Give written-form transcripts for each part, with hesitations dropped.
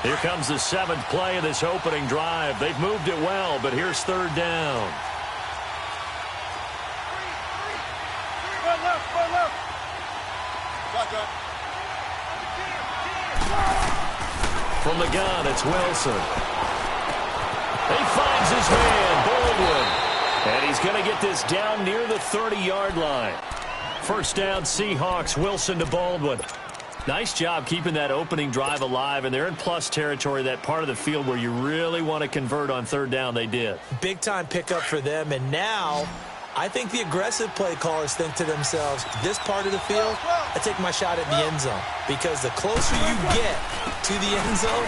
Here comes the 7th play of this opening drive. They've moved it well, but here's 3rd down. From the gun, it's Wilson. He finds his man, Baldwin. And he's going to get this down near the 30-yard line. First down, Seahawks, Wilson to Baldwin. Nice job keeping that opening drive alive, and they're in plus territory, that part of the field where you really want to convert on 3rd down. They did. Big-time pickup for them, and now I think the aggressive play callers think to themselves, this part of the field, I take my shot at the end zone, because the closer you get to the end zone,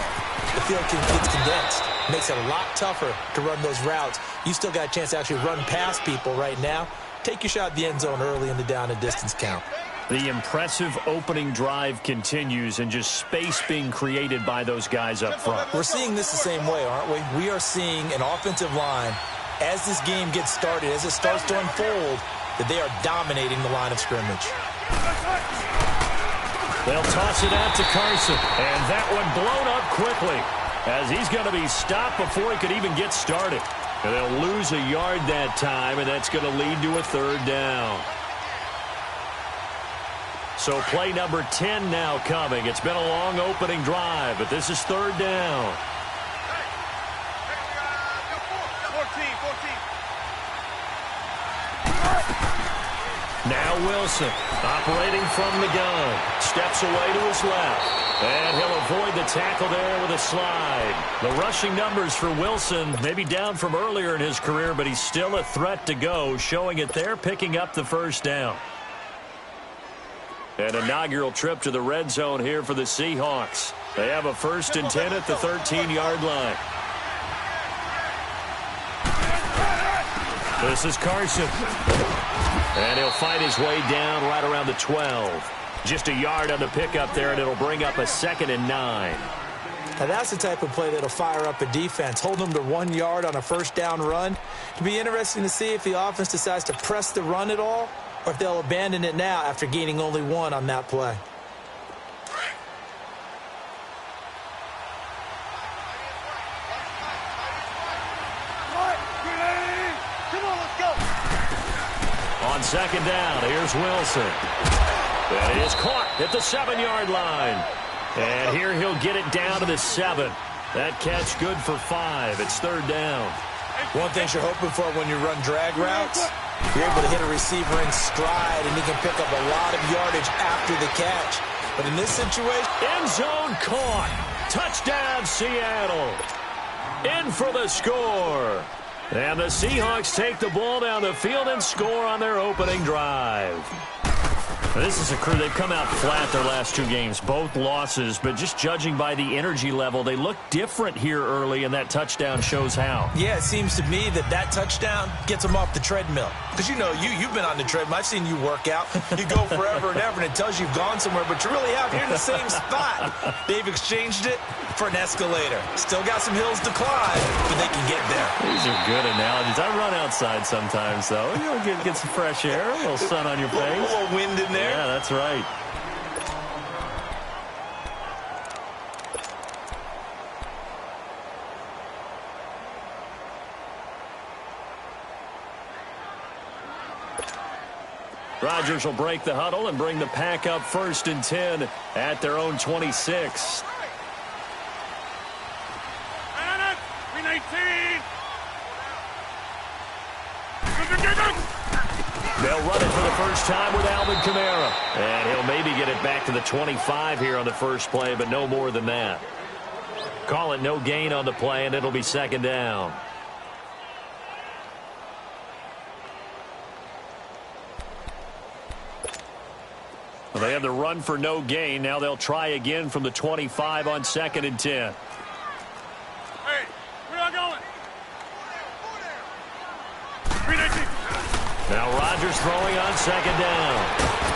the field gets condensed. Makes it a lot tougher to run those routes. You still got a chance to actually run past people right now. Take your shot at the end zone early in the down and distance count. The impressive opening drive continues, and just space being created by those guys up front. We're seeing this the same way, aren't we? We are seeing an offensive line, as this game gets started, as it starts to unfold, that they are dominating the line of scrimmage. They'll toss it out to Carson, and that one blown up quickly, as he's going to be stopped before he could even get started. And they'll lose a yard that time, and that's going to lead to a 3rd down. So play number 10 now coming. It's been a long opening drive, but this is 3rd down. Now Wilson, operating from the gun, steps away to his left. And he'll avoid the tackle there with a slide. The rushing numbers for Wilson may be down from earlier in his career, but he's still a threat to go, showing it there, picking up the 1st down. An inaugural trip to the red zone here for the Seahawks. They have a 1st and 10 at the 13-yard line. This is Carson. And he'll find his way down right around the 12. Just a yard on the pickup there, and it'll bring up a 2nd and 9. Now that's the type of play that'll fire up a defense. Hold them to 1 yard on a 1st down run. It'll be interesting to see if the offense decides to press the run at all, or if they'll abandon it now after gaining only 1 on that play. On 2nd down, here's Wilson. That is caught at the 7-yard line. And here he'll get it down to the 7. That catch good for 5. It's 3rd down. One thing you're hoping for when you run drag routes, you're able to hit a receiver in stride, and he can pick up a lot of yardage after the catch. But in this situation, end zone caught. Touchdown, Seattle. In for the score. And the Seahawks take the ball down the field and score on their opening drive. This is a crew, they've come out flat their last 2 games, both losses, but just judging by the energy level, they look different here early, and that touchdown shows how. Yeah, it seems to me that touchdown gets them off the treadmill. Because, you know, you've been on the treadmill. I've seen you work out. You go forever and ever, and it tells you you've gone somewhere, but you're really out here in the same spot. They've exchanged it for an escalator. Still got some hills to climb, but they can get there. These are good analogies. I run outside sometimes, though. You know, get some fresh air, a little sun on your face. A little wind in there. Yeah, that's right. Rodgers will break the huddle and bring the pack up 1st and 10 at their own 26. They'll run it for the first time with Alvin Kamara. And he'll maybe get it back to the 25 here on the first play, but no more than that. Call it no gain on the play, and it'll be 2nd down. Well, they have the run for no gain. Now they'll try again from the 25 on 2nd and 10. Hey, where y'all going? Now Rodgers throwing on 2nd down.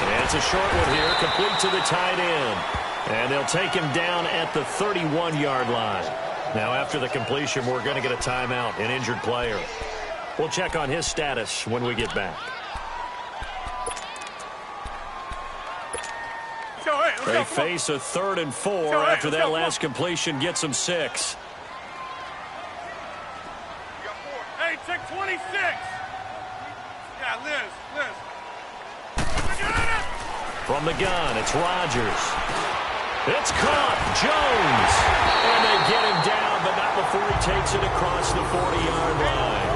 And it's a short one here, complete to the tight end. And they'll take him down at the 31-yard line. Now after the completion, we're going to get a timeout, an injured player. We'll check on his status when we get back. They face a 3rd and 4 after that last completion gets them 6. Hey, check 26. Yeah, Liz. From the gun, it's Rodgers. It's caught. Jones. And they get him down, but not before he takes it across the 40-yard line.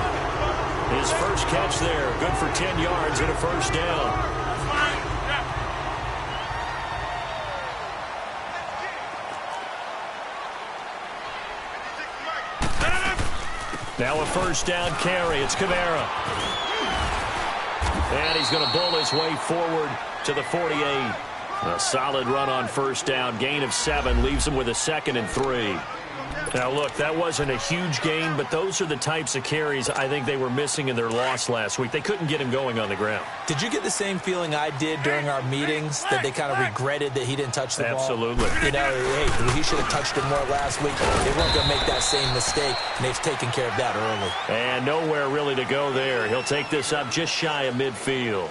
His first catch there, good for 10 yards and a first down. Now a first down carry. It's Kamara. And he's going to bull his way forward to the 48. A solid run on first down. Gain of 7 leaves him with a 2nd and 3. Now, look, that wasn't a huge gain, but those are the types of carries I think they were missing in their loss last week. They couldn't get him going on the ground. Did you get the same feeling I did during our meetings, that they kind of regretted that he didn't touch the ball? Absolutely. You know, hey, he should have touched it more last week. They weren't going to make that same mistake, and they've taken care of that early. And nowhere really to go there. He'll take this up just shy of midfield.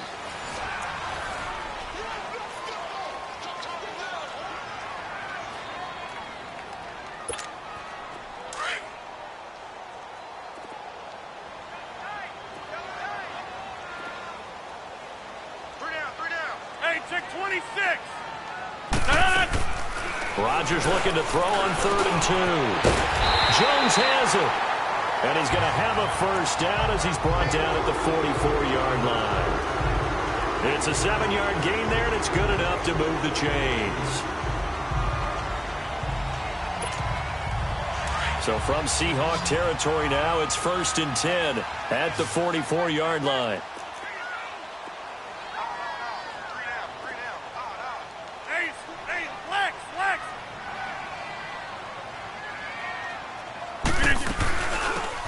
Rodgers looking to throw on 3rd and 2. Jones has it. And he's going to have a first down as he's brought down at the 44-yard line. It's a 7-yard gain there, and it's good enough to move the chains. So from Seahawk territory now, it's 1st and 10 at the 44-yard line.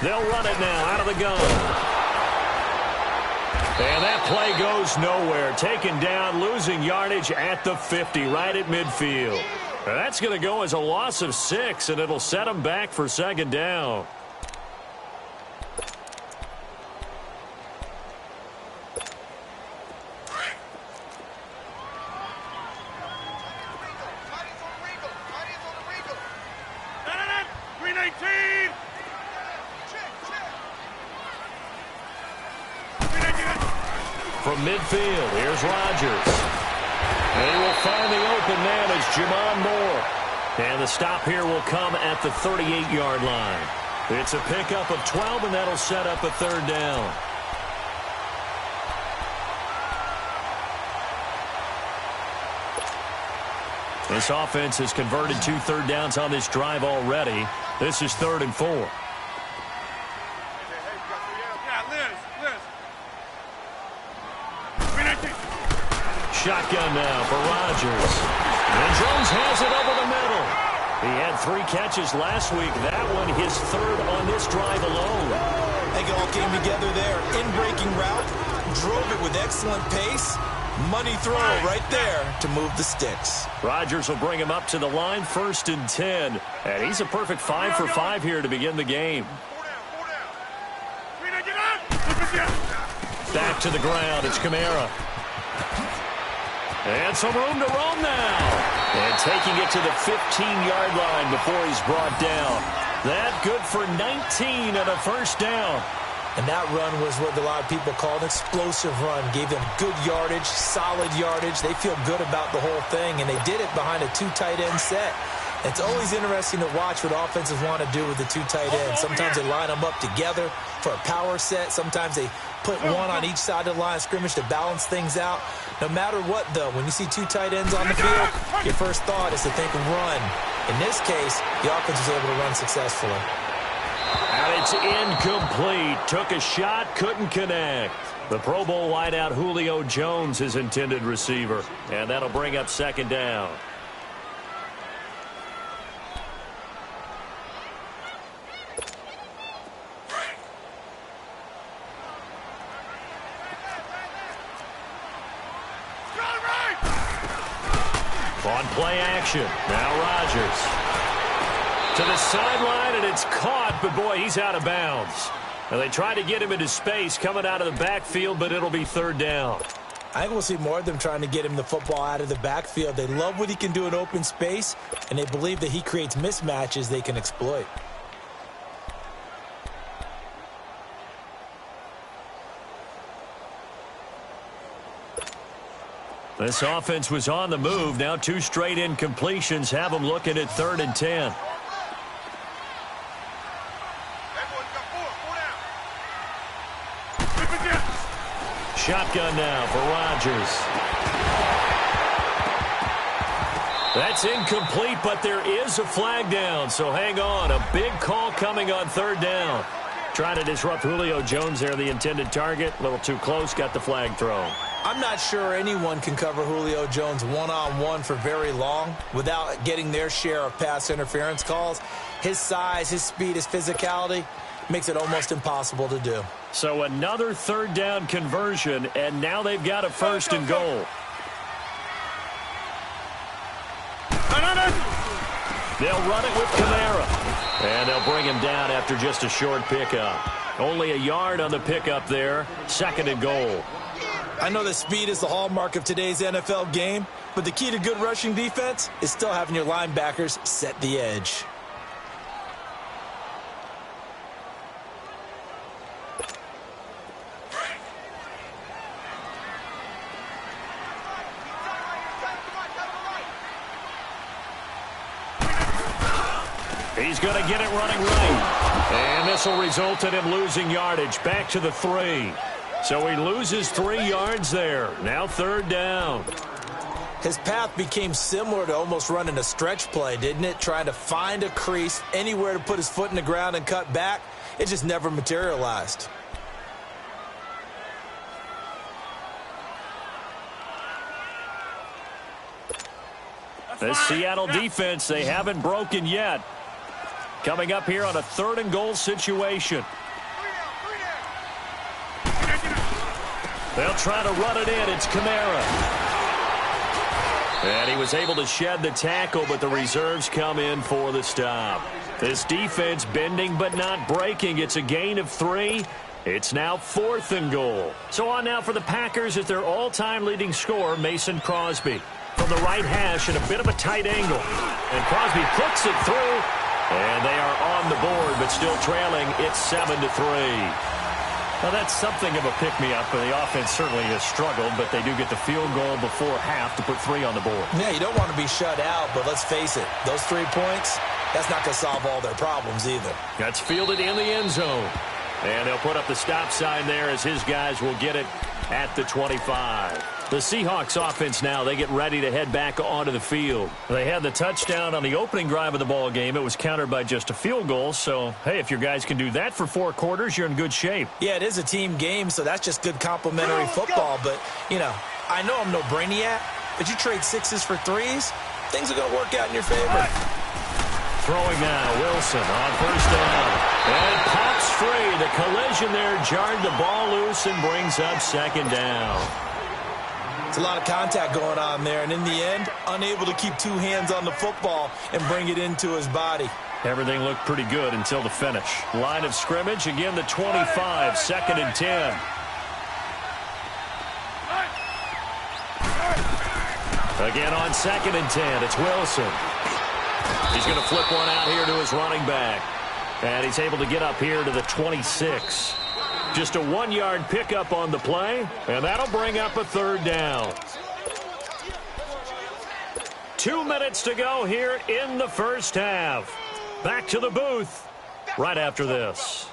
They'll run it now out of the gun. And that play goes nowhere. Taken down, losing yardage at the 50, right at midfield. And that's going to go as a loss of 6, and it'll set them back for 2nd down. From midfield, here's Rodgers. And he will find the open man as Jamon Moore. And the stop here will come at the 38-yard line. It's a pickup of 12, and that'll set up a 3rd down. This offense has converted 2 third downs on this drive already. This is 3rd and 4. Shotgun now for Rodgers. And Jones has it over the middle. He had 3 catches last week. That one his 3rd on this drive alone. I think it all came together there. In-breaking route. Drove it with excellent pace. Money throw right there to move the sticks. Rodgers will bring him up to the line, 1st and 10. And he's a perfect 5 for 5 here to begin the game. Back to the ground. It's Kamara. And some room to roam now. And taking it to the 15-yard line before he's brought down. That good for 19 and a first down. And that run was what a lot of people call an explosive run. Gave them good yardage, solid yardage. They feel good about the whole thing, and they did it behind a 2 tight end set. It's always interesting to watch what offenses want to do with the 2 tight ends. Sometimes they line them up together for a power set. Sometimes they put one on each side of the line of scrimmage to balance things out. No matter what, though, when you see 2 tight ends on the field, your first thought is to think run. In this case, the offense was able to run successfully. And it's incomplete. Took a shot, couldn't connect. The Pro Bowl wideout Julio Jones, his intended receiver. And that'll bring up 2nd down. On play action. Now Rodgers. To the sideline, and it's caught, but boy, he's out of bounds. And they try to get him into space coming out of the backfield, but it'll be 3rd down. I think we'll see more of them trying to get him the football out of the backfield. They love what he can do in open space, and they believe that he creates mismatches they can exploit. This offense was on the move. Now 2 straight incompletions have them looking at 3rd and 10. Shotgun now for Rodgers. That's incomplete, but there is a flag down, so hang on. A big call coming on 3rd down. Trying to disrupt Julio Jones there, the intended target. A little too close, got the flag thrown. I'm not sure anyone can cover Julio Jones one-on-one for very long without getting their share of pass interference calls. His size, his speed, his physicality makes it almost impossible to do. So another 3rd down conversion, and now they've got a 1st and goal. They'll run it with Kamara. And they'll bring him down after just a short pickup. Only a yard on the pickup there. 2nd and goal. I know that speed is the hallmark of today's NFL game, but the key to good rushing defense is still having your linebackers set the edge. He's going to get it running right. And this will result in him losing yardage. Back to the 3. So he loses 3 yards there. Now 3rd down. His path became similar to almost running a stretch play, didn't it? Trying to find a crease, anywhere to put his foot in the ground and cut back. It just never materialized. The Seattle defense, they haven't broken yet. Coming up here on a 3rd and goal situation. They'll try to run it in. It's Kamara. And he was able to shed the tackle, but the reserves come in for the stop. This defense bending but not breaking. It's a gain of 3. It's now 4th and goal. So on now for the Packers at their all-time leading scorer, Mason Crosby. From the right hash at a bit of a tight angle. And Crosby puts it through. And they are on the board, but still trailing. It's 7-3. Now, that's something of a pick-me-up. The offense certainly has struggled, but they do get the field goal before half to put 3 on the board. Yeah, you don't want to be shut out, but let's face it. Those 3 points, that's not going to solve all their problems either. That's fielded in the end zone. And they'll put up the stop sign there as his guys will get it at the 25. The Seahawks offense now, they get ready to head back onto the field. They had the touchdown on the opening drive of the ball game. It was countered by just a field goal. So, hey, if your guys can do that for 4 quarters, you're in good shape. Yeah, it is a team game, so that's just good complimentary football. But, you know, I know I'm no brainiac, but you trade 6s for 3s, things are going to work out in your favor. Throwing now, Wilson on 1st down. And pops free. The collision there jarred the ball loose and brings up 2nd down. It's a lot of contact going on there, and in the end, unable to keep 2 hands on the football and bring it into his body. Everything looked pretty good until the finish. Line of scrimmage, again the 25, 2nd and 10. Again on 2nd and 10, it's Wilson. He's going to flip one out here to his running back. And he's able to get up here to the 26. Just a 1-yard pickup on the play, and that'll bring up a 3rd down. 2 minutes to go here in the first half. Back to the booth right after this.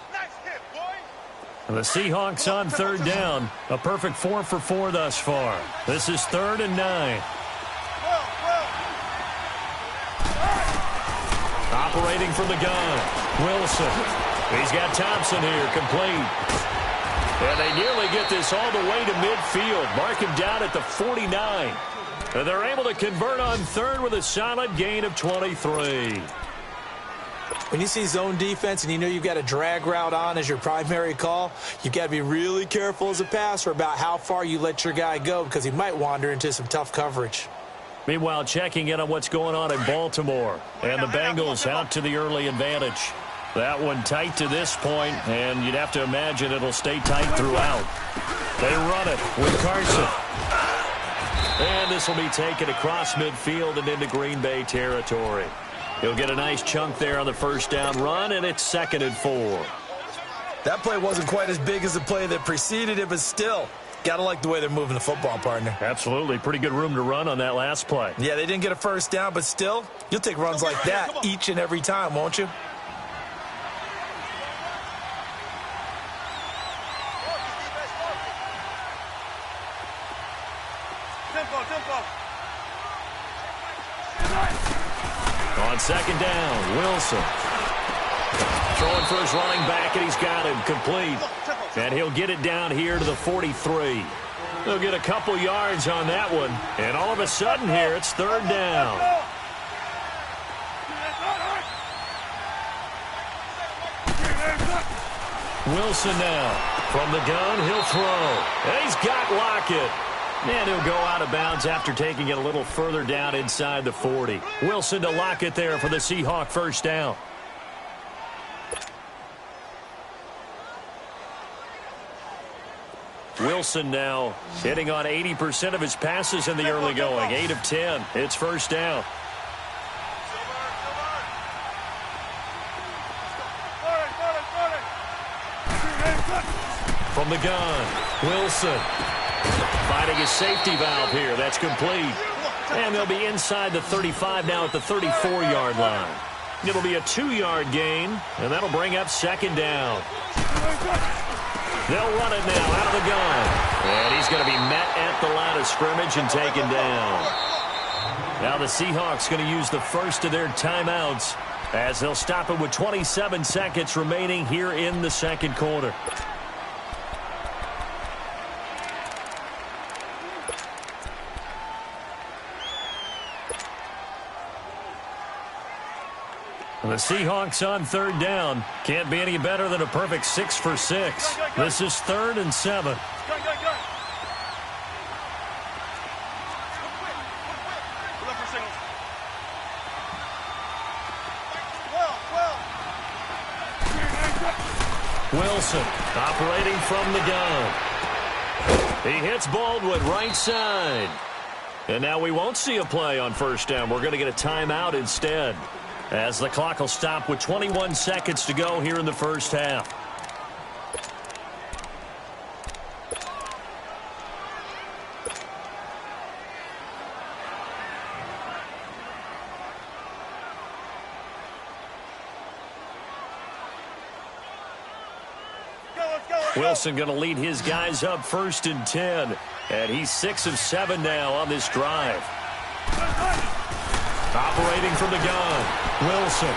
And the Seahawks on 3rd down. A perfect 4 for 4 thus far. This is 3rd and 9. Operating from the gun, Wilson. He's got Thompson here, complete. And they nearly get this all the way to midfield. Mark him down at the 49. And they're able to convert on 3rd with a solid gain of 23. When you see zone defense and you know you've got a drag route on as your primary call, you've got to be really careful as a passer about how far you let your guy go because he might wander into some tough coverage. Meanwhile, checking in on what's going on in Baltimore. And the Bengals out to the early advantage. That one tight to this point, and you'd have to imagine it'll stay tight throughout. They run it with Carson. And this will be taken across midfield and into Green Bay territory. He'll get a nice chunk there on the first down run, and it's 2nd and 4. That play wasn't quite as big as the play that preceded it, but still, gotta like the way they're moving the football, partner. Absolutely. Pretty good room to run on that last play. Yeah, they didn't get a first down, but still, you'll take runs like that each and every time, won't you? On 2nd down, Wilson. Throwing for his running back, and he's got him complete. And he'll get it down here to the 43. He'll get a couple yards on that one. And all of a sudden here, it's 3rd down. Wilson now. From the gun, he'll throw. And he's got Lockett. And he'll go out of bounds after taking it a little further down inside the 40. Wilson to Lockett there for the Seahawk first down. Wilson now hitting on 80% of his passes in the early going. 8 of 10. It's first down. From the gun, Wilson. Finding his safety valve here. That's complete. And they'll be inside the 35 now at the 34-yard line. It'll be a 2-yard gain, and that'll bring up 2nd down. They'll run it now out of the gun. And he's going to be met at the line of scrimmage and taken down. Now the Seahawks going to use the first of their timeouts as they'll stop it with 27 seconds remaining here in the 2nd quarter. The Seahawks on 3rd down. Can't be any better than a perfect 6 for 6. This is 3rd and 7. Wilson operating from the gun. He hits Baldwin right side. And now we won't see a play on first down. We're going to get a timeout instead, as the clock will stop with 21 seconds to go here in the first half. Wilson going to lead his guys up 1st and 10. And he's 6 of 7 now on this drive. Operating from the gun, Wilson.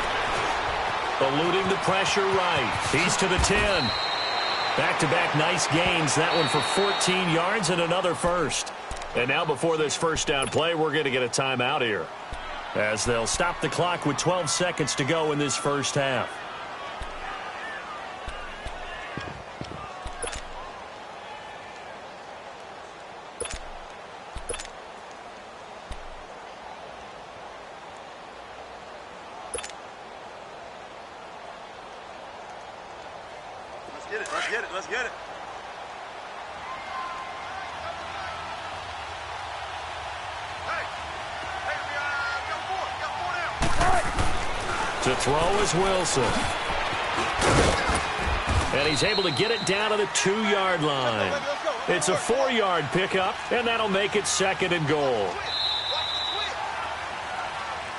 Eluding the pressure right. He's to the 10. Back-to-back nice gains. That one for 14 yards and another first. And now before this first down play, we're going to get a timeout here, as they'll stop the clock with 12 seconds to go in this first half. Let's get it. To throw is Wilson. And he's able to get it down to the 2-yard line. It's a 4-yard pickup, and that'll make it 2nd and goal.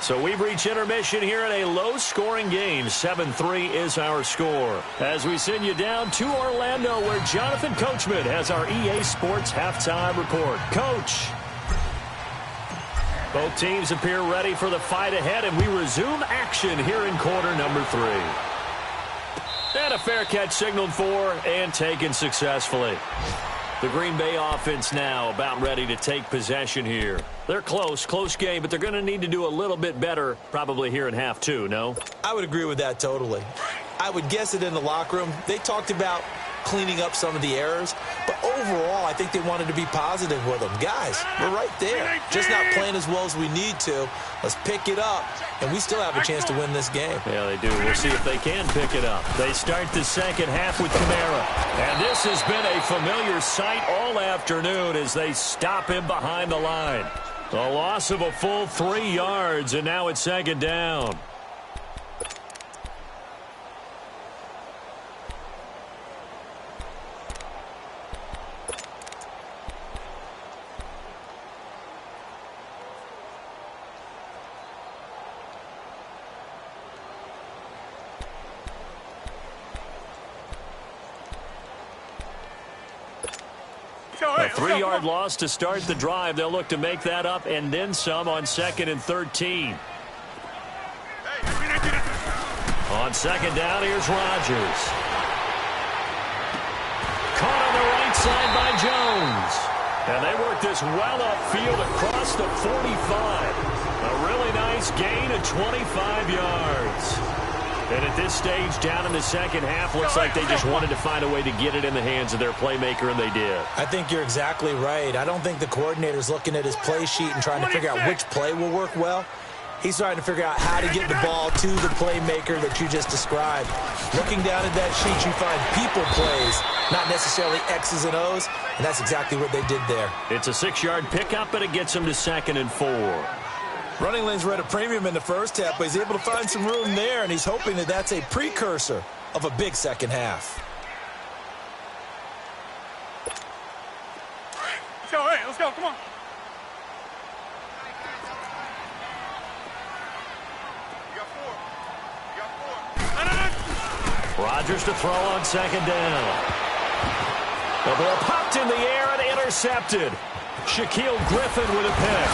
So we've reached intermission here in a low-scoring game. 7-3 is our score, as we send you down to Orlando, where Jonathan Coachman has our EA Sports halftime report. Coach. Both teams appear ready for the fight ahead, and we resume action here in quarter number 3. And a fair catch signaled for and taken successfully. The Green Bay offense now about ready to take possession here. They're close game, but they're going to need to do a little bit better probably here in half 2, no? I would agree with that totally. I would guess it in the locker room. They talked about cleaning up some of the errors. But overall, I think they wanted to be positive with them. Guys, we're right there. Just not playing as well as we need to. Let's pick it up, and we still have a chance to win this game. Yeah, they do. We'll see if they can pick it up. They start the second half with Kamara. And this has been a familiar sight all afternoon as they stop him behind the line. A loss of a full 3 yards, and now it's second down. A 3-yard loss to start the drive. They'll look to make that up and then some on 2nd and 13. On second down, here's Rodgers. Caught on the right side by Jones. And they work this well upfield across the 45. A really nice gain of 25 yards. And at this stage, down in the second half, looks like they just wanted to find a way to get it in the hands of their playmaker, and they did. I think you're exactly right. I don't think the coordinator's looking at his play sheet and trying to figure out which play will work well. He's trying to figure out how to get the ball to the playmaker that you just described. Looking down at that sheet, you find people plays, not necessarily X's and O's, and that's exactly what they did there. It's a 6-yard pickup, and it gets them to 2nd and 4. Running lanes were at a premium in the first half, but he's able to find some room there, and he's hoping that that's a precursor of a big second half. Let's go, hey, let's go, come on. Rodgers to throw on second down. The ball popped in the air and intercepted. Shaquille Griffin with a pick.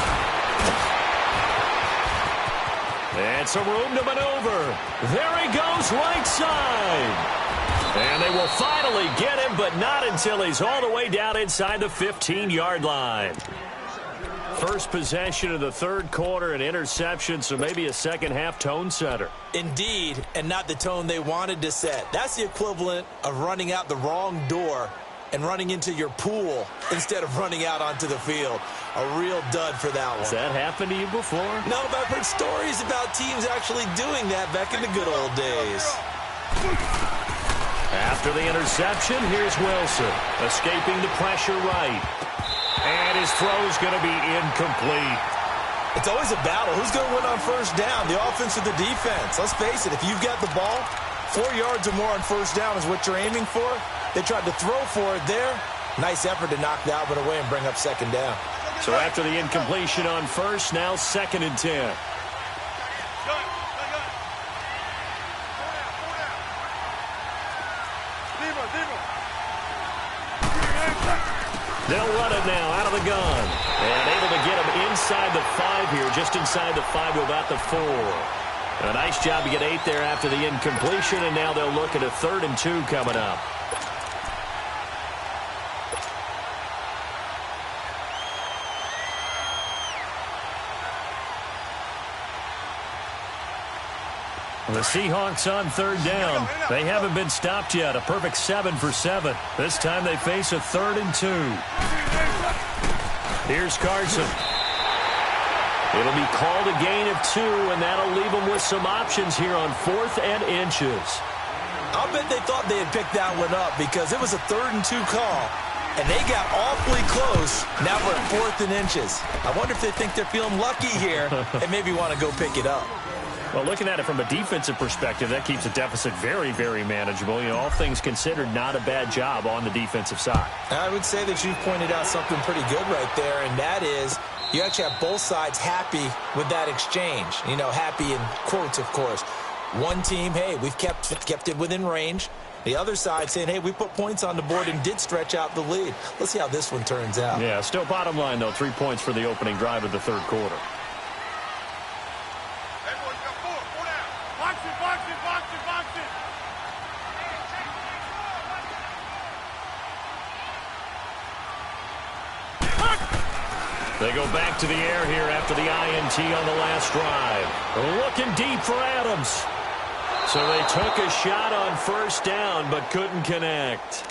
And some room to maneuver. There he goes, right side. And they will finally get him, but not until he's all the way down inside the 15-yard line. First possession of the third quarter, an interception, so maybe a second-half tone setter. Indeed, and not the tone they wanted to set. That's the equivalent of running out the wrong door and running into your pool instead of running out onto the field. A real dud for that one. Has that happened to you before? No, but I've heard stories about teams actually doing that back in the good old days. After the interception, here's Wilson, escaping the pressure right. And his throw's going to be incomplete. It's always a battle. Who's going to win on first down, the offense or the defense? Let's face it, if you've got the ball, 4 yards or more on first down is what you're aiming for. They tried to throw for it there. Nice effort to knock that one away and bring up second down. So after the incompletion on first, now 2nd and 10. They'll run it now out of the gun. And able to get him inside the 5 here, just inside the 5 to about the 4. A nice job to get 8 there after the incompletion, and now they'll look at a 3rd and 2 coming up. The Seahawks on 3rd down. They haven't been stopped yet. A perfect 7 for 7. This time they face a 3rd and 2. Here's Carson. It'll be called a gain of 2, and that'll leave them with some options here on 4th and inches. I'll bet they thought they had picked that one up because it was a 3rd and 2 call, and they got awfully close. Now we're at 4th and inches. I wonder if they think they're feeling lucky here and maybe want to go pick it up. Well, looking at it from a defensive perspective, that keeps the deficit very, very manageable. You know, all things considered, not a bad job on the defensive side. I would say that you've pointed out something pretty good right there, and that is you actually have both sides happy with that exchange. You know, happy in quotes, of course. One team, hey, we've kept it within range. The other side saying, hey, we put points on the board and did stretch out the lead. Let's see how this one turns out. Yeah, still bottom line, though, 3 points for the opening drive of the third quarter. They go back to the air here after the INT on the last drive. Looking deep for Adams. So they took a shot on first down but couldn't connect.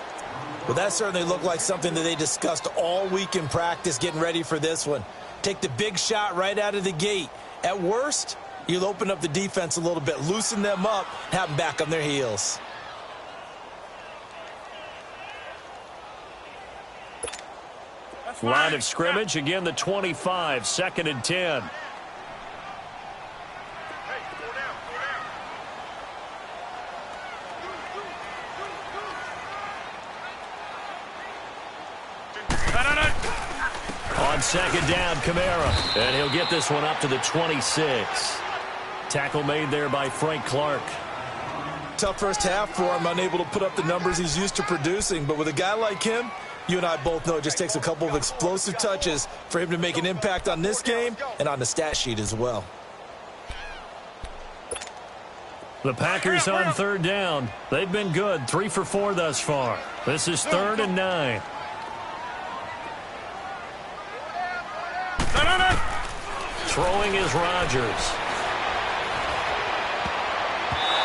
Well, that certainly looked like something that they discussed all week in practice getting ready for this one. Take the big shot right out of the gate. At worst, you'll open up the defense a little bit, loosen them up, and have them back on their heels. Line of scrimmage, again the 25, 2nd and 10. On 2nd down, Kamara, and he'll get this one up to the 26. Tackle made there by Frank Clark. Tough first half for him, unable to put up the numbers he's used to producing, but with a guy like him, you and I both know it just takes a couple of explosive touches for him to make an impact on this game and on the stat sheet as well. The Packers on 3rd down. They've been good, 3 for 4 thus far. This is 3rd and 9. Throwing is Rodgers.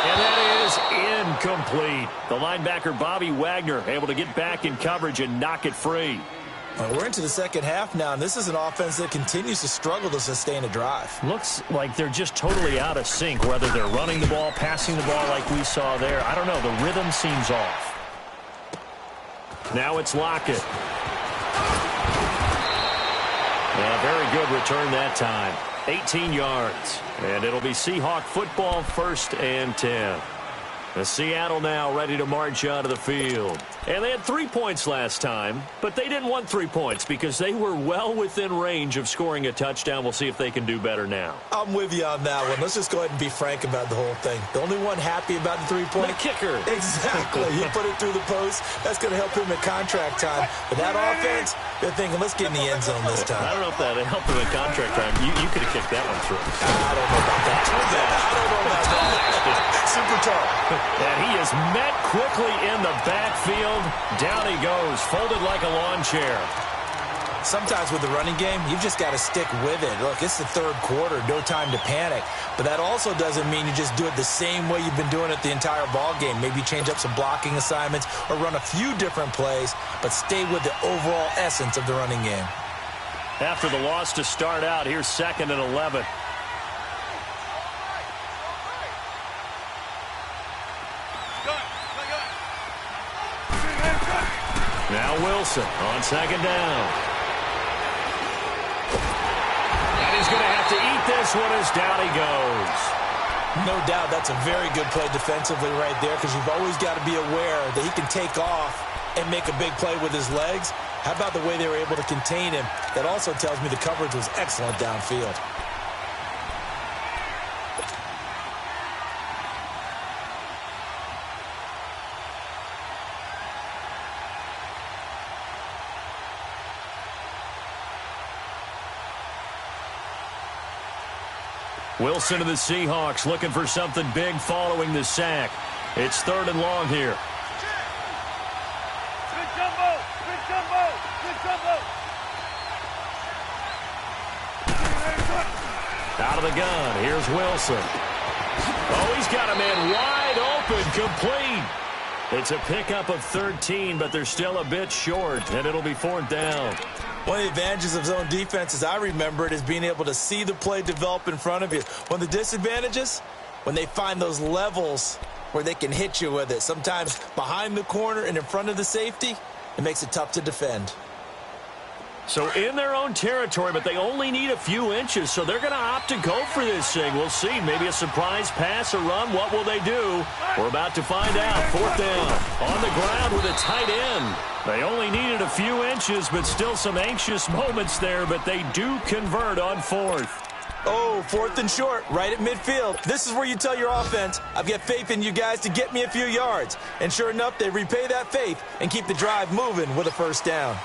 And that is incomplete. The linebacker, Bobby Wagner, able to get back in coverage and knock it free. We're into the second half now, and this is an offense that continues to struggle to sustain a drive. Looks like they're just totally out of sync, whether they're running the ball, passing the ball like we saw there. I don't know. The rhythm seems off. Now it's Lockett. Very good return that time. 18 yards. And it'll be Seahawk football, 1st and 10. The Seattle now ready to march out of the field. And they had 3 points last time, but they didn't want 3 points because they were well within range of scoring a touchdown. We'll see if they can do better now. I'm with you on that one. Let's just go ahead and be frank about the whole thing. The only one happy about the 3-point? The kicker. Exactly. He put it through the post. That's going to help him at contract time. But that offense, they're thinking, let's get in the end zone this time. I don't know if that helped him at contract time. You could have kicked that one through. I don't know about that. I don't know about that. Super tall. And he is met quickly in the backfield. Down he goes, folded like a lawn chair. Sometimes with the running game, you've just got to stick with it. Look, it's the 3rd quarter, no time to panic. But that also doesn't mean you just do it the same way you've been doing it the entire ball game. Maybe change up some blocking assignments or run a few different plays, but stay with the overall essence of the running game. After the loss to start out, here's 2nd and 11. Now Wilson on 2nd down. And he's going to have to eat this one as down he goes. No doubt that's a very good play defensively right there because you've always got to be aware that he can take off and make a big play with his legs. How about the way they were able to contain him? That also tells me the coverage was excellent downfield. Wilson of the Seahawks looking for something big following the sack. It's 3rd and long here. Big jumbo! Big jumbo! Big jumbo! Out of the gun, here's Wilson. Oh, he's got a man wide open, complete. It's a pickup of 13, but they're still a bit short, and it'll be 4th down. One of the advantages of zone defense, as I remember it, is being able to see the play develop in front of you. One of the disadvantages, when they find those levels where they can hit you with it, sometimes behind the corner and in front of the safety, it makes it tough to defend. So in their own territory, but they only need a few inches, so they're going to opt to go for this thing. We'll see. Maybe a surprise pass or run. What will they do? We're about to find out. 4th down. On the ground with a tight end. They only needed a few inches, but still some anxious moments there, but they do convert on 4th. Oh, 4th and short, right at midfield. This is where you tell your offense, I've got faith in you guys to get me a few yards. And sure enough, they repay that faith and keep the drive moving with a 1st down.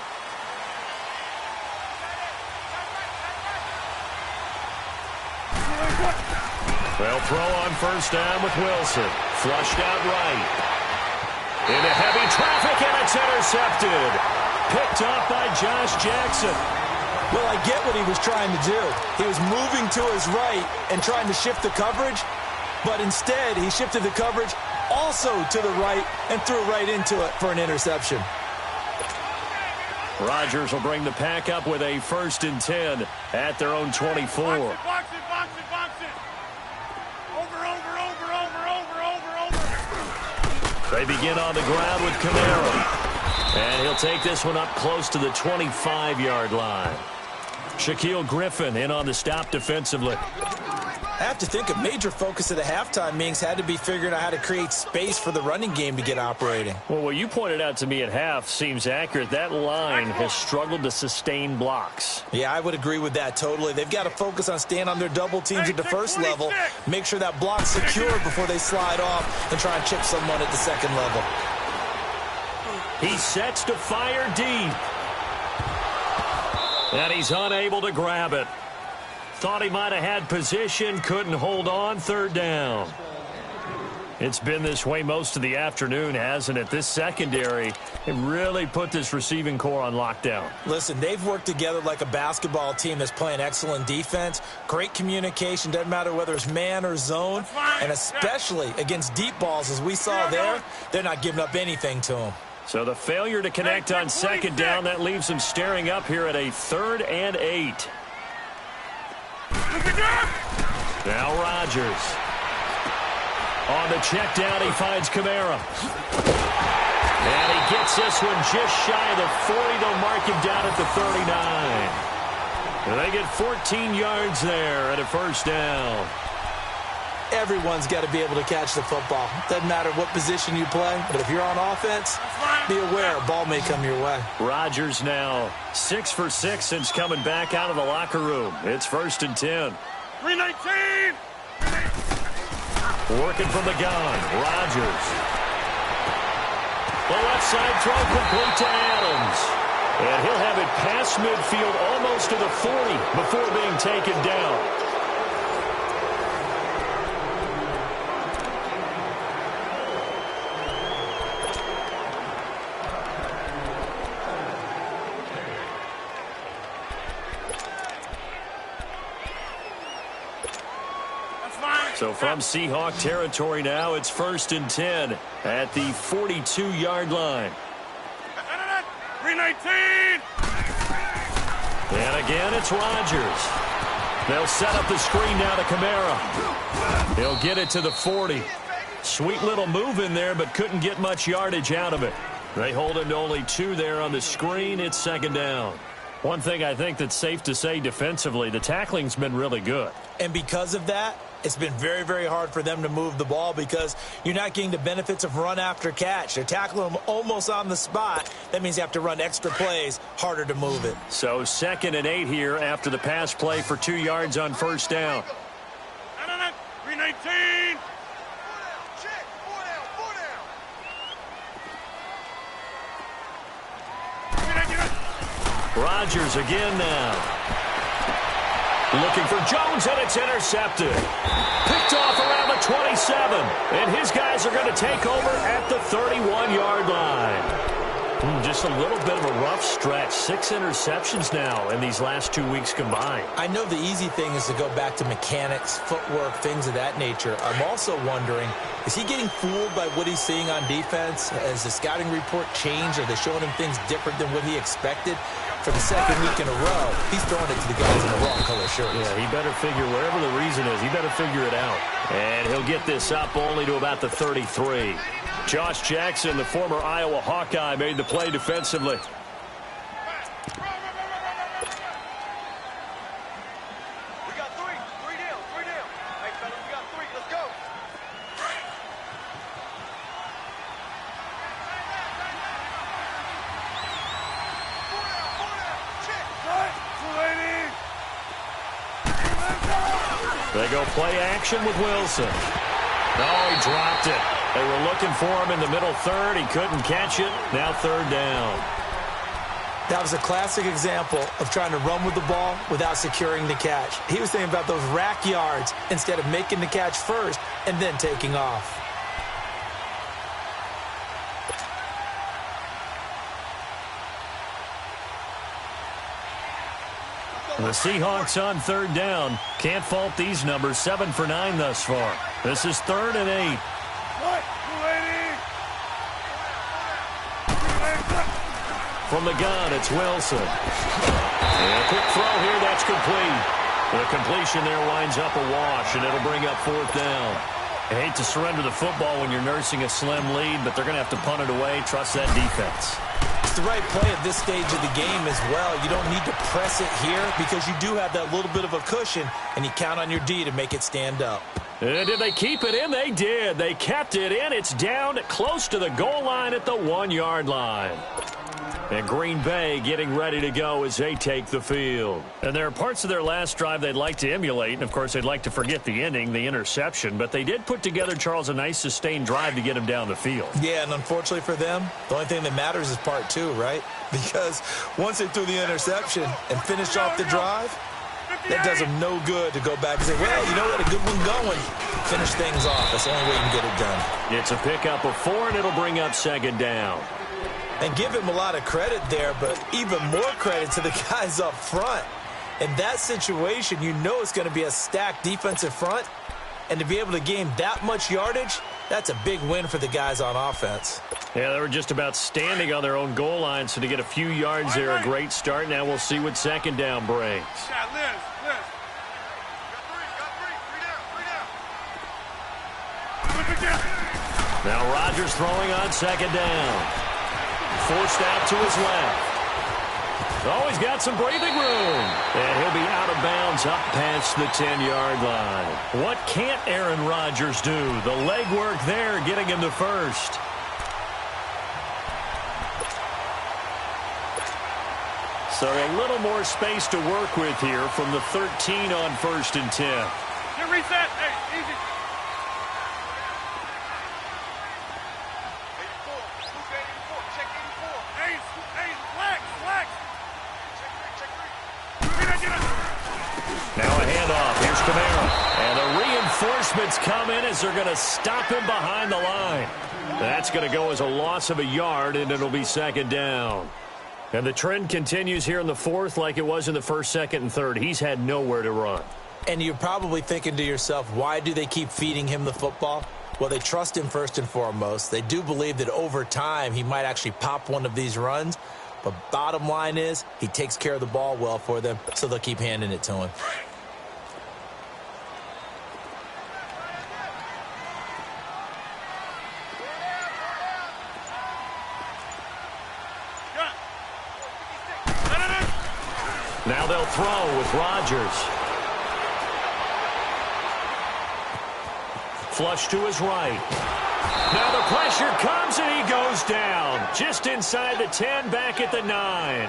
They'll throw on 1st down with Wilson. Flushed out right. Into heavy traffic, and it's intercepted. Picked off by Josh Jackson. Well, I get what he was trying to do. He was moving to his right and trying to shift the coverage, but instead he shifted the coverage also to the right and threw right into it for an interception. Rodgers will bring the pack up with a 1st and 10 at their own 24. Box it, box it, box it, box it. Over, over, over, over, over, over, over. They begin on the ground with Kamara. And he'll take this one up close to the 25-yard line. Shaquille Griffin in on the stop defensively. I have to think a major focus of the halftime meetings had to be figuring out how to create space for the running game to get operating. Well, what you pointed out to me at half seems accurate. That line has struggled to sustain blocks. Yeah, I would agree with that totally. They've got to focus on staying on their double teams at the first level, make sure that block's secure before they slide off and try and chip someone at the second level. He sets to fire deep. And he's unable to grab it. Thought he might have had position, couldn't hold on, 3rd down. It's been this way most of the afternoon, hasn't it? This secondary, it really put this receiving core on lockdown. Listen, they've worked together like a basketball team that's playing excellent defense. Great communication, doesn't matter whether it's man or zone. And especially against deep balls, as we saw there, they're not giving up anything to them. So the failure to connect on 2nd down, that leaves them staring up here at a 3rd and 8. Now Rodgers. On the check down, he finds Kamara. And he gets this one just shy of the 40. They'll mark him down at the 39. And they get 14 yards there at a 1st down. Everyone's got to be able to catch the football. Doesn't matter what position you play, but if you're on offense, be aware a ball may come your way. Rodgers now 6 for 6 since coming back out of the locker room. It's 1st and 10. 319! Working from the gun, Rodgers. The left side throw complete to Adams. And he'll have it past midfield almost to the 40 before being taken down. So from Seahawk territory now, it's 1st and 10 at the 42-yard line. 319! And again, it's Rodgers. They'll set up the screen now to Kamara. He'll get it to the 40. Sweet little move in there, but couldn't get much yardage out of it. They hold him to only 2 there on the screen. It's 2nd down. One thing I think that's safe to say defensively, the tackling's been really good. And because of that, it's been very, very hard for them to move the ball because you're not getting the benefits of run after catch. They're tackling them almost on the spot. That means you have to run extra plays, harder to move it. So 2nd and 8 here after the pass play for 2 yards on 1st down. 319! Rodgers again now. Looking for Jones, and it's intercepted. Picked off around the 27. And his guys are going to take over at the 31-yard line. Just a little bit of a rough stretch. 6 interceptions now in these last 2 weeks combined. I know the easy thing is to go back to mechanics, footwork, things of that nature. I'm also wondering, is he getting fooled by what he's seeing on defense? Has the scouting report changed? Are they showing him things different than what he expected? For the 2nd week in a row, he's throwing it to the guys in the wrong color shirts. Yeah, he better figure, wherever the reason is, he better figure it out. And he'll get this up only to about the 33. Josh Jackson, the former Iowa Hawkeye, made the play defensively. They go play action with Wilson. Oh, he dropped it. They were looking for him in the middle 3rd. He couldn't catch it. Now 3rd down. That was a classic example of trying to run with the ball without securing the catch. He was thinking about those rack yards instead of making the catch first and then taking off. The Seahawks on 3rd down. Can't fault these numbers. 7 for 9 thus far. This is 3rd and 8. From the gun, it's Wilson. And a quick throw here, that's complete. The completion there winds up a wash, and it'll bring up 4th down. I hate to surrender the football when you're nursing a slim lead, but they're going to have to punt it away. Trust that defense. It's the right play at this stage of the game as well. You don't need to press it here because you do have that little bit of a cushion, and you count on your D to make it stand up. And did they keep it in? They did. They kept it in. It's down close to the goal line at the 1-yard line. And Green Bay getting ready to go as they take the field. And there are parts of their last drive they'd like to emulate. And, of course, they'd like to forget the ending, the interception. But they did put together, Charles, a nice sustained drive to get him down the field. Yeah, and unfortunately for them, the only thing that matters is part 2, right? Because once they threw the interception and finished off the drive, that does them no good to go back and say, well, you know what, a good one going. Finish things off. That's the only way you can get it done. It's a pickup of 4, and it'll bring up 2nd down. And give him a lot of credit there, but even more credit to the guys up front. In that situation, you know it's going to be a stacked defensive front. And to be able to gain that much yardage, that's a big win for the guys on offense. Yeah, they were just about standing on their own goal line, so to get a few yards there, a great start. Now we'll see what 2nd down brings. Yeah, Liz. Three down. Now Rodgers throwing on 2nd down. Forced out to his left. Oh, he's got some breathing room. And he'll be out of bounds up past the 10-yard line. What can't Aaron Rodgers do? The legwork there getting him to first. So a little more space to work with here from the 13 on 1st and 10. Get reset. Hey, easy. 84. Check 84. Hey, flex. Check 3. Now a handoff. Here's Kamara. And the reinforcements come in as they're going to stop him behind the line. That's going to go as a loss of a yard, and it'll be 2nd down. And the trend continues here in the 4th like it was in the 1st, 2nd, and 3rd. He's had nowhere to run. And you're probably thinking to yourself, why do they keep feeding him the football? Well, they trust him first and foremost. They do believe that over time he might actually pop one of these runs. But bottom line is he takes care of the ball well for them, so they'll keep handing it to him. Now they'll throw with Rodgers. Flush to his right. Now the pressure comes and he goes down. Just inside the 10, back at the 9.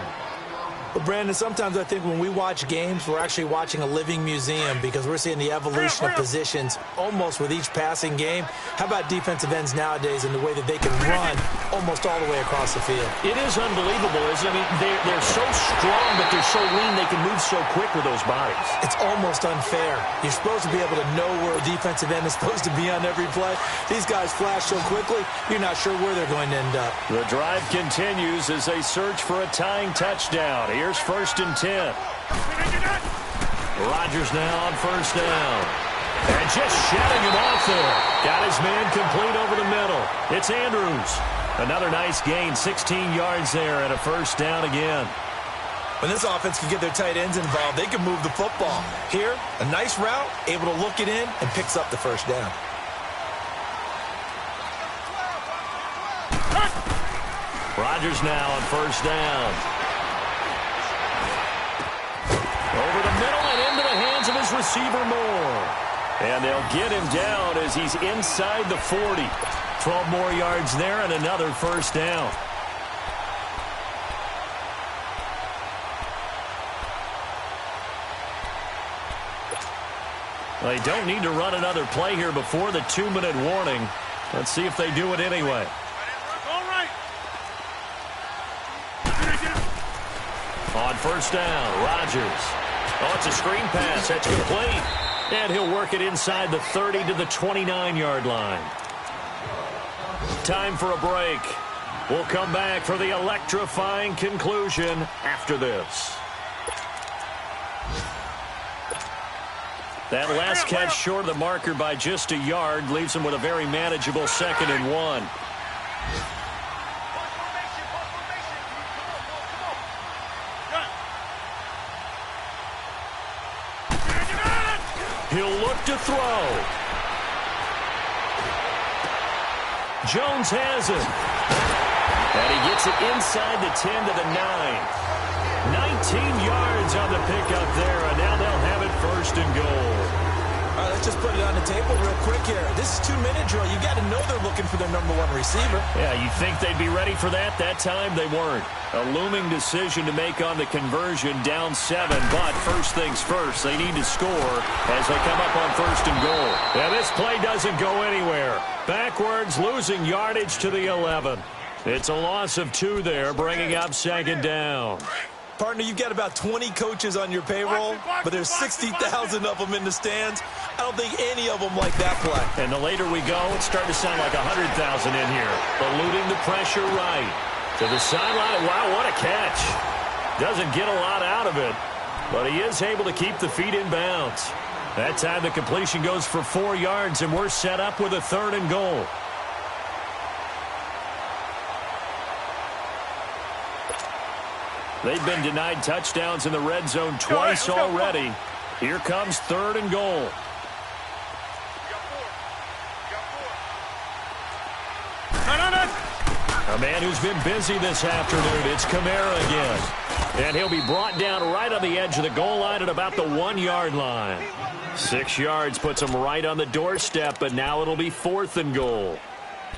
But, Brandon, sometimes I think when we watch games, we're actually watching a living museum because we're seeing the evolution of positions almost with each passing game. How about defensive ends nowadays and the way that they can run almost all the way across the field? It is unbelievable, isn't it? I mean, they're so strong, but they're so lean. They can move so quick with those bodies. It's almost unfair. You're supposed to be able to know where a defensive end is supposed to be on every play. These guys flash so quickly, you're not sure where they're going to end up. The drive continues as they search for a tying touchdown. Here's 1st and 10. Rodgers now on 1st down. And just shutting him off there. Got his man complete over the middle. It's Andrews. Another nice gain, 16 yards there and a 1st down again. When this offense can get their tight ends involved, they can move the football. Here, a nice route, able to look it in, and picks up the 1st down. Rodgers now on 1st down. Over the middle and into the hands of his receiver Moore. And they'll get him down as he's inside the 40. 12 more yards there and another 1st down. They don't need to run another play here before the 2-minute warning. Let's see if they do it anyway. All right. On 1st down, Rodgers. Oh, it's a screen pass. That's complete. And he'll work it inside the 30 to the 29-yard line. Time for a break. We'll come back for the electrifying conclusion after this. That last catch short of the marker by just a yard leaves him with a very manageable 2nd and 1. He'll look to throw. Jones has it. And he gets it inside the 10 to the 9. 19 yards on the pickup there, and now they'll have it first and goal. All right, let's just put it on the table real quick here. This is 2-minute drill. You got to know they're looking for their number one receiver. Yeah, you think they'd be ready for that? That time they weren't. A looming decision to make on the conversion, down 7. But first things first, they need to score as they come up on first and goal. Yeah, this play doesn't go anywhere. Backwards, losing yardage to the 11. It's a loss of 2 there, bringing up second down. Partner, you've got about 20 coaches on your payroll, but there's 60,000 of them in the stands. I don't think any of them like that play. And the later we go, it's starting to sound like 100,000 in here. Eluding the pressure right. To the sideline. Wow, what a catch. Doesn't get a lot out of it, but he is able to keep the feet in bounds. That time the completion goes for 4 yards, and we're set up with a third and goal. They've been denied touchdowns in the red zone twice already. Here comes third and goal. A man who's been busy this afternoon. It's Kamara again. And he'll be brought down right on the edge of the goal line at about the 1-yard line. 6 yards puts him right on the doorstep, but now it'll be fourth and goal.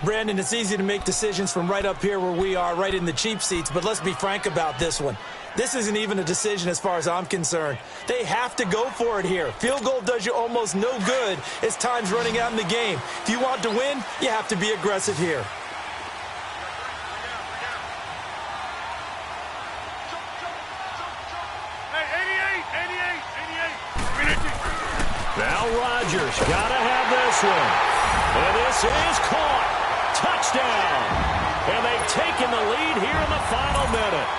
Brandon, it's easy to make decisions from right up here where we are, right in the cheap seats, but let's be frank about this one. This isn't even a decision as far as I'm concerned. They have to go for it here. Field goal does you almost no good as time's running out in the game. If you want to win, you have to be aggressive here. Now Rodgers got to have this one. And this is caught. Touchdown. And they've taken the lead here in the final minute.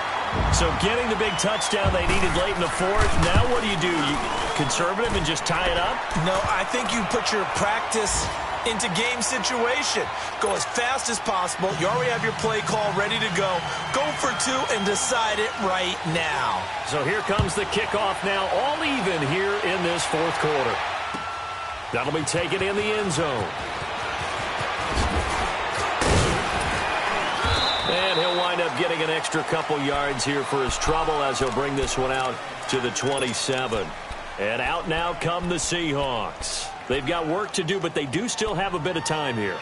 So getting the big touchdown they needed late in the fourth. Now what do? You conservative and just tie it up? No, I think you put your practice into game situation. Go as fast as possible. You already have your play call ready to go. Go for 2 and decide it right now. So here comes the kickoff now, all even here in this fourth quarter. That'll be taken in the end zone. And he'll wind up getting an extra couple yards here for his trouble as he'll bring this one out to the 27. And out now come the Seahawks. They've got work to do, but they do still have a bit of time here.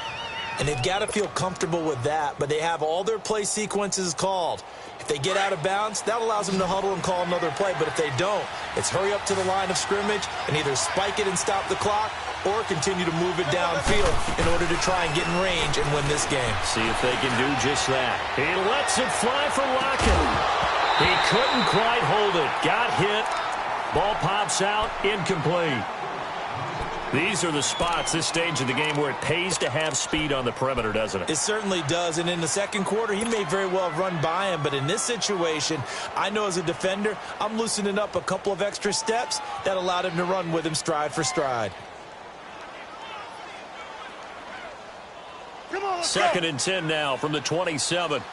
And they've got to feel comfortable with that, but they have all their play sequences called. If they get out of bounds, that allows them to huddle and call another play. But if they don't, it's hurry up to the line of scrimmage and either spike it and stop the clock or continue to move it downfield in order to try and get in range and win this game. See if they can do just that. He lets it fly for Lockett. He couldn't quite hold it. Got hit. Ball pops out. Incomplete. These are the spots, this stage of the game, where it pays to have speed on the perimeter, doesn't it? It certainly does, and in the second quarter, he may very well run by him, but in this situation, I know as a defender, I'm loosening up a couple of extra steps that allowed him to run with him stride for stride. Come on, Second and 10 now from the 27.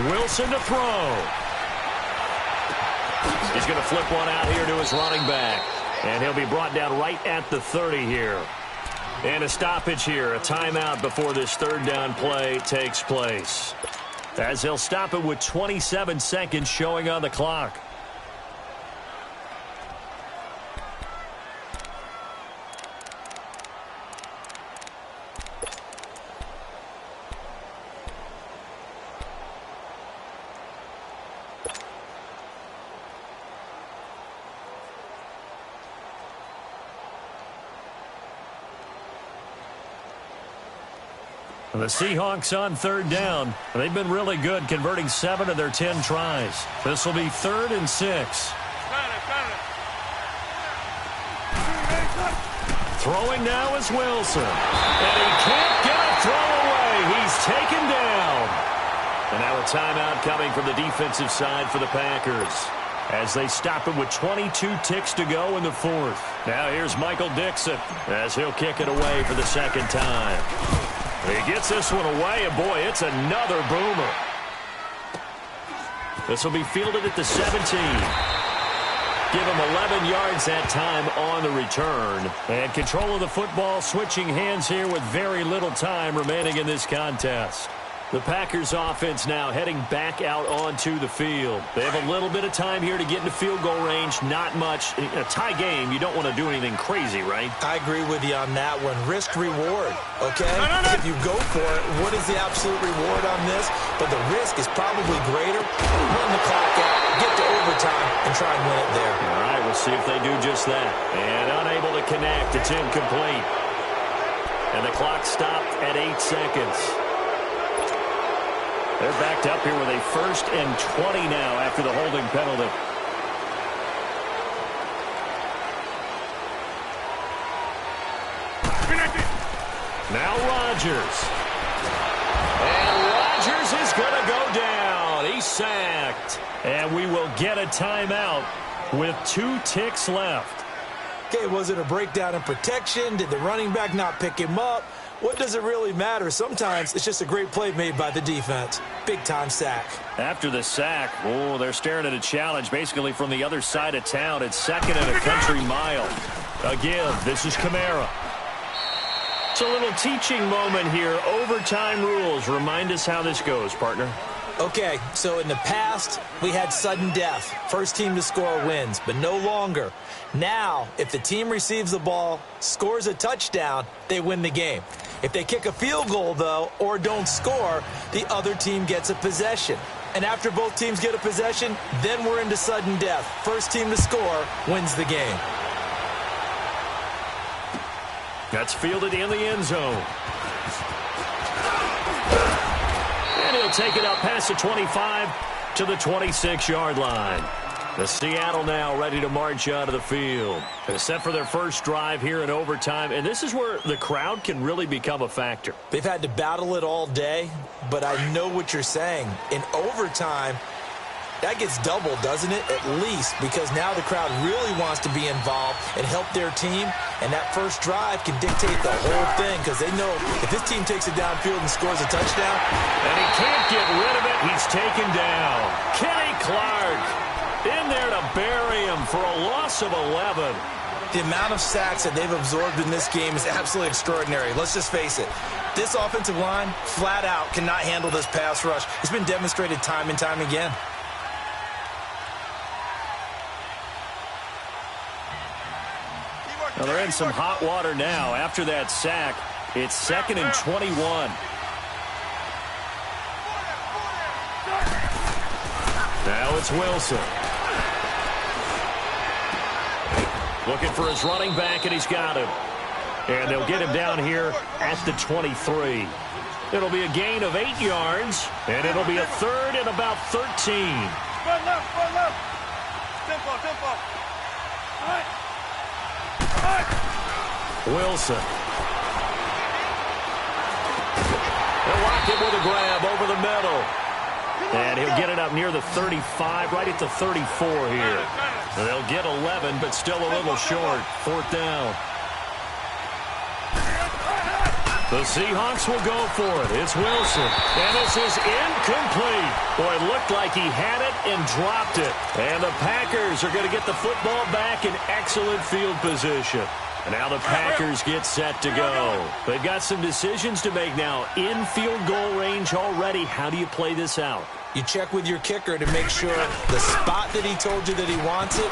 Wilson to throw. He's going to flip one out here to his running back. And he'll be brought down right at the 30 here. And a stoppage here, a timeout before this third down play takes place. As they'll stop it with 27 seconds showing on the clock. The Seahawks on third down. They've been really good, converting 7 of their 10 tries. This will be 3rd and 6. Throwing now is Wilson. And he can't get a throw away. He's taken down. And now a timeout coming from the defensive side for the Packers, as they stop it with 22 ticks to go in the fourth. Now here's Michael Dixon as he'll kick it away for the second time. He gets this one away, and boy, it's another boomer. This will be fielded at the 17. Give him 11 yards that time on the return. And control of the football switching hands here with very little time remaining in this contest. The Packers offense now heading back out onto the field. They have a little bit of time here to get into field goal range. Not much. In a tie game, you don't want to do anything crazy, right? I agree with you on that one. Risk reward, okay? If you go for it, what is the absolute reward on this? But the risk is probably greater. Run the clock out, get to overtime, and try and win it there. All right, we'll see if they do just that. And unable to connect. It's incomplete. And the clock stopped at 8 seconds. They're backed up here with a 1st and 20 now after the holding penalty. Now Rodgers. And Rodgers is going to go down. He's sacked. And we will get a timeout with 2 ticks left. Okay, was it a breakdown in protection? Did the running back not pick him up? What does it really matter? Sometimes it's just a great play made by the defense. Big-time sack. After the sack, they're staring at a challenge basically from the other side of town. It's 2nd and a country mile. Again, this is Kamara. It's a little teaching moment here. Overtime rules. Remind us how this goes, partner. Okay, so in the past, we had sudden death. First team to score wins, but no longer. Now, if the team receives the ball, scores a touchdown, they win the game. If they kick a field goal, though, or don't score, the other team gets a possession. And after both teams get a possession, then we're into sudden death. First team to score wins the game. That's fielded in the end zone. And he'll take it up past the 25 to the 26-yard line. The Seattle now ready to march out of the field. They're set for their first drive here in overtime, and this is where the crowd can really become a factor. They've had to battle it all day, but I know what you're saying. In overtime, that gets doubled, doesn't it? At least, because now the crowd really wants to be involved and help their team, and that first drive can dictate the whole thing because they know if this team takes it downfield and scores a touchdown. And he can't get rid of it. He's taken down. Kenny Clark in there to bury him for a loss of 11. The amount of sacks that they've absorbed in this game is absolutely extraordinary. Let's just face it. This offensive line, flat out, cannot handle this pass rush. It's been demonstrated time and time again. Well, they're in some hot water now. After that sack, it's 2nd and 21. Now it's Wilson. Looking for his running back, and he's got him. And they'll get him down here at the 23. It'll be a gain of 8 yards, and it'll be a 3rd and about 13. Run left, run left. Tempo, tempo. All right. All right. Wilson. They'll lock him with a grab over the middle. And he'll get it up near the 35, right at the 34 here. And they'll get 11, but still a little short. 4th down. The Seahawks will go for it. It's Wilson. And this is incomplete. Boy, it looked like he had it and dropped it. And the Packers are going to get the football back in excellent field position. And now the Packers get set to go. They've got some decisions to make now. In field goal range already. How do you play this out? You check with your kicker to make sure the spot that he told you that he wants it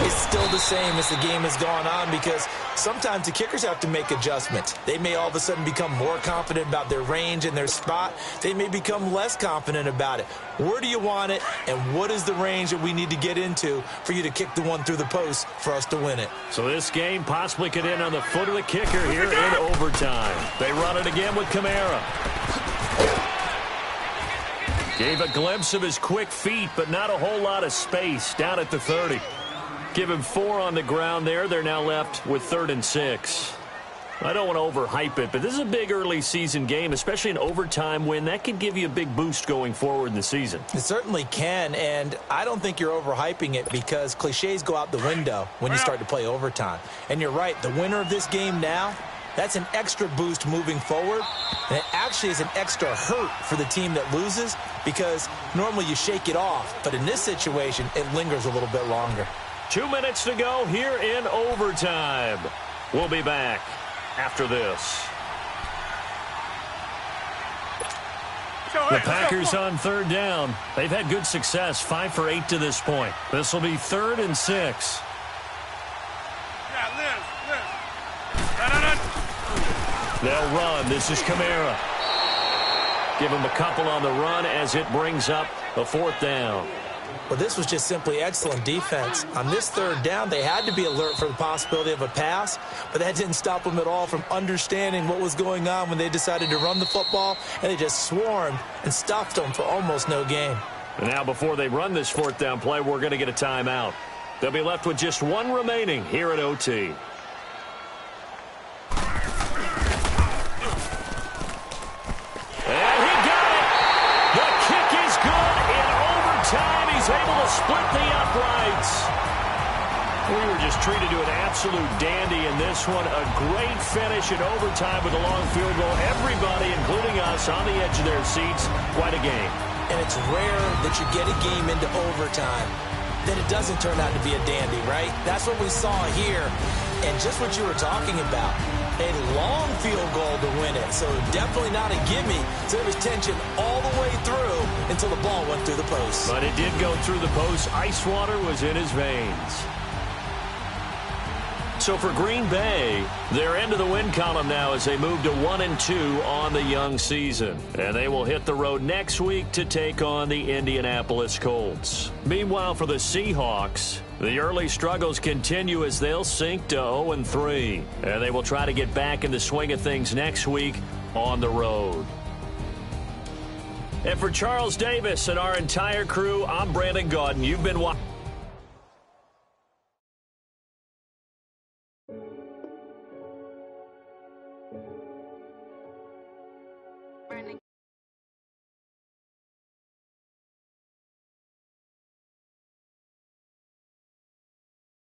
is still the same as the game has gone on, because sometimes the kickers have to make adjustments. They may all of a sudden become more confident about their range and their spot. They may become less confident about it. Where do you want it, and what is the range that we need to get into for you to kick the one through the post for us to win it? So this game possibly could end on the foot of the kicker here in overtime. They run it again with Kamara. Gave a glimpse of his quick feet, but not a whole lot of space down at the 30. Give him 4 on the ground there. They're now left with 3rd and 6. I don't want to overhype it, but this is a big early season game, especially an overtime win. That can give you a big boost going forward in the season. It certainly can, and I don't think you're overhyping it because cliches go out the window when you start to play overtime. And you're right, the winner of this game now That's an extra boost moving forward, and it actually is an extra hurt for the team that loses because normally you shake it off, but in this situation, it lingers a little bit longer. 2 minutes to go here in overtime. We'll be back after this. The Packers on third down. They've had good success, 5 for 8 to this point. This will be 3rd and 6. They'll run. This is Kamara. Give him a couple on the run as it brings up a 4th down. Well, this was just simply excellent defense. On this 3rd down, they had to be alert for the possibility of a pass, but that didn't stop them at all from understanding what was going on when they decided to run the football, and they just swarmed and stuffed them for almost no gain. And now before they run this 4th down play, we're going to get a timeout. They'll be left with just 1 remaining here at OT. And he got it! The kick is good in overtime. He's able to split the uprights. We were just treated to an absolute dandy in this one. A great finish in overtime with a long field goal. Everybody, including us, on the edge of their seats. Quite a game. And it's rare that you get a game into overtime, then it doesn't turn out to be a dandy, right? That's what we saw here. And just what you were talking about, a long field goal to win it. So definitely not a gimme. So there was tension all the way through until the ball went through the post. But it did go through the post. Ice water was in his veins. So for Green Bay, they're into the win column now as they move to 1-2 on the young season. And they will hit the road next week to take on the Indianapolis Colts. Meanwhile, for the Seahawks, the early struggles continue as they'll sink to 0-3. And they will try to get back in the swing of things next week on the road. And for Charles Davis and our entire crew, I'm Brandon Gaudin. You've been watching.